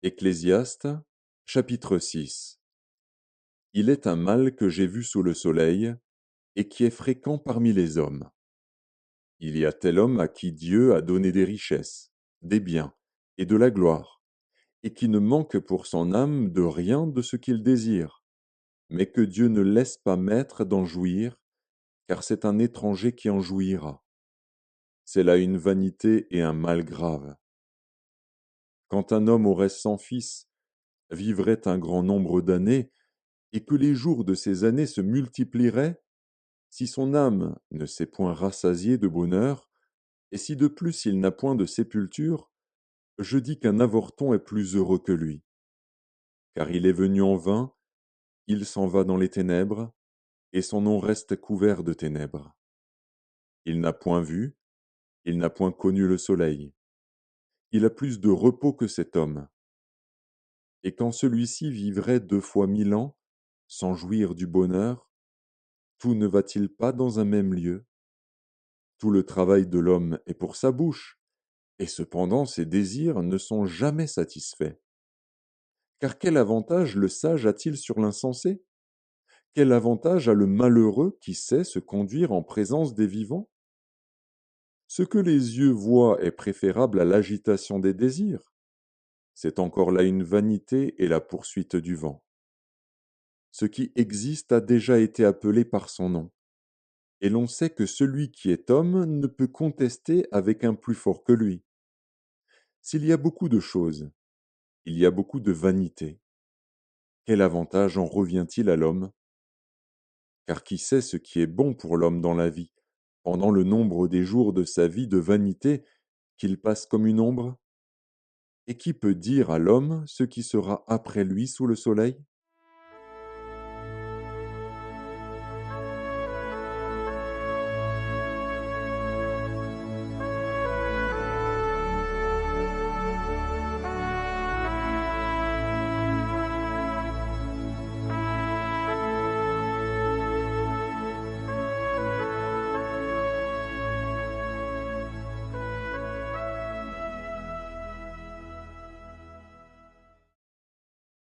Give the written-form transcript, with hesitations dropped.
Ecclésiaste, chapitre 6. Il est un mal que j'ai vu sous le soleil, et qui est fréquent parmi les hommes. Il y a tel homme à qui Dieu a donné des richesses, des biens et de la gloire, et qui ne manque pour son âme de rien de ce qu'il désire, mais que Dieu ne laisse pas maître d'en jouir, car c'est un étranger qui en jouira. C'est là une vanité et un mal grave. Quand un homme aurait 100 fils, vivrait un grand nombre d'années, et que les jours de ces années se multiplieraient, si son âme ne s'est point rassasiée de bonheur, et si de plus il n'a point de sépulture, je dis qu'un avorton est plus heureux que lui. Car il est venu en vain, il s'en va dans les ténèbres, et son nom reste couvert de ténèbres. Il n'a point vu, il n'a point connu le soleil. Il a plus de repos que cet homme. Et quand celui-ci vivrait 2 fois 1000 ans, sans jouir du bonheur, tout ne va-t-il pas dans un même lieu? Tout le travail de l'homme est pour sa bouche, et cependant ses désirs ne sont jamais satisfaits. Car quel avantage le sage a-t-il sur l'insensé? Quel avantage a le malheureux qui sait se conduire en présence des vivants? Ce que les yeux voient est préférable à l'agitation des désirs. C'est encore là une vanité et la poursuite du vent. Ce qui existe a déjà été appelé par son nom, et l'on sait que celui qui est homme ne peut contester avec un plus fort que lui. S'il y a beaucoup de choses, il y a beaucoup de vanité. Quel avantage en revient-il à l'homme? Car qui sait ce qui est bon pour l'homme dans la vie, pendant le nombre des jours de sa vie de vanité qu'il passe comme une ombre? Et qui peut dire à l'homme ce qui sera après lui sous le soleil?